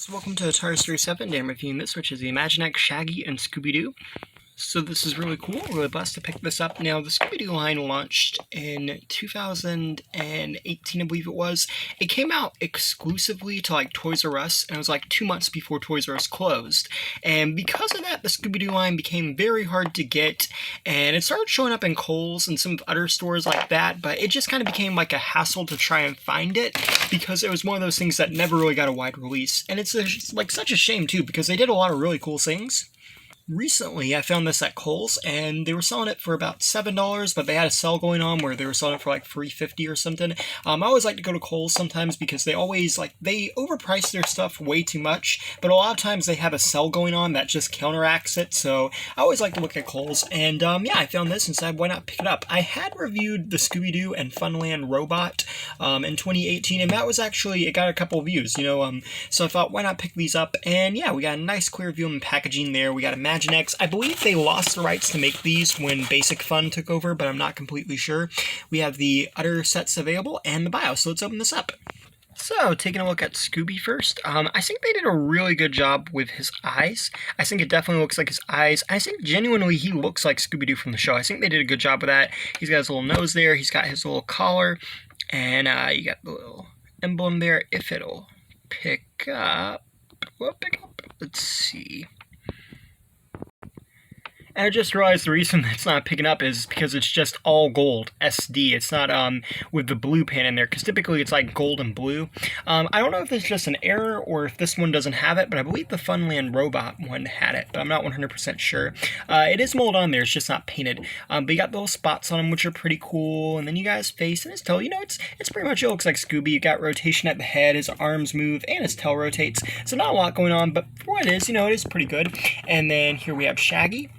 So welcome to Atari 37. Today I'm reviewing this, which is the Imaginext Shaggy and Scooby-Doo. So this is really cool, really blessed to pick this up. Now, the Scooby-Doo line launched in 2018, I believe it was. It came out exclusively to, like, Toys R Us, and it was, like, 2 months before Toys R Us closed. And because of that, the Scooby-Doo line became very hard to get, and it started showing up in Kohl's and some other stores like that, but it just kind of became, like, a hassle to try and find it, because it was one of those things that never really got a wide release. And it's, like, such a shame, too, because they did a lot of really cool things. Recently, I found this at Kohl's, and they were selling it for about $7, but they had a sale going on where they were selling it for like $3.50 or something. I always like to go to Kohl's sometimes because they always, they overprice their stuff way too much, but a lot of times they have a sale going on that just counteracts it, so I always like to look at Kohl's, and yeah, I found this and said, why not pick it up? I had reviewed the Scooby-Doo and Funland Robot in 2018, and that was actually, it got a couple of views, so I thought, why not pick these up? And yeah, we got a nice clear view and packaging there. We got a Imaginext. I believe they lost the rights to make these when Basic Fun took over, but I'm not completely sure. We have the other sets available and the BIOS, so let's open this up. So, taking a look at Scooby first, I think they did a really good job with his eyes. I think it definitely looks like his eyes. I think genuinely he looks like Scooby-Doo from the show. I think they did a good job with that. He's got his little nose there, he's got his little collar, and you got the little emblem there. If it'll pick up, let's see. And I just realized the reason it's not picking up is because it's just all gold, SD. It's not with the blue pan in there, because typically it's like gold and blue. I don't know if it's just an error or if this one doesn't have it, but I believe the Funland Robot one had it, but I'm not 100% sure. It is molded on there, it's just not painted. But you got little spots on him, which are pretty cool, and then you got his face and his tail. It's pretty much, it looks like Scooby. You got rotation at the head, his arms move, and his tail rotates. So not a lot going on, but for what it is, it is pretty good. And then here we have Shaggy.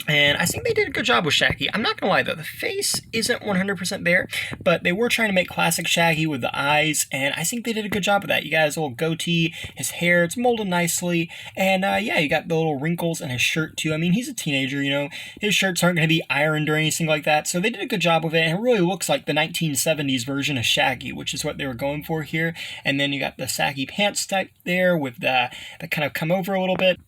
And I think they did a good job with Shaggy. I'm not going to lie, though. The face isn't 100% there, but they were trying to make classic Shaggy with the eyes, and I think they did a good job of that. You got his little goatee, his hair, it's molded nicely, and yeah, you got the little wrinkles in his shirt, too. I mean, he's a teenager, His shirts aren't going to be ironed or anything like that, so they did a good job of it, and it really looks like the 1970s version of Shaggy, which is what they were going for here. And then you got the saggy pants type there with the that kind of come over a little bit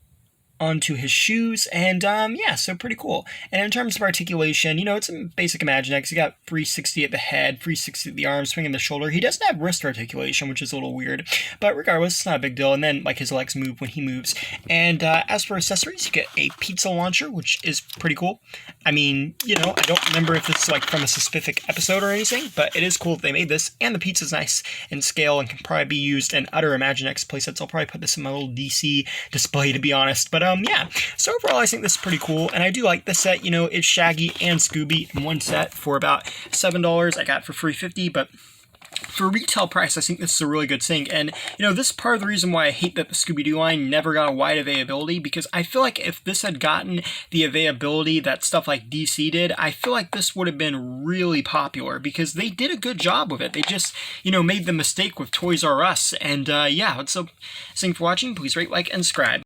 onto his shoes, and yeah, so pretty cool. And in terms of articulation, it's a basic Imaginext. You got 360 at the head, 360 at the arm, swinging the shoulder. He doesn't have wrist articulation, which is a little weird, but regardless, it's not a big deal. And then, his legs move when he moves. And as for accessories, you get a pizza launcher, which is pretty cool. I mean, I don't remember if it's, from a specific episode or anything, but it is cool that they made this, and the pizza's nice in scale and can probably be used in other Imaginext playsets. I'll probably put this in my little DC display, to be honest, but yeah, so overall I think this is pretty cool, and I do like this set. It's Shaggy and Scooby in one set for about $7. I got it for $3.50, but for retail price, I think this is a really good thing. And, this is part of the reason why I hate that the Scooby-Doo line never got a wide availability, because I feel like if this had gotten the availability that stuff like DC did, I feel like this would have been really popular, because they did a good job with it. They just, made the mistake with Toys R Us. And, yeah, so thanks for watching. Please rate, like, and subscribe.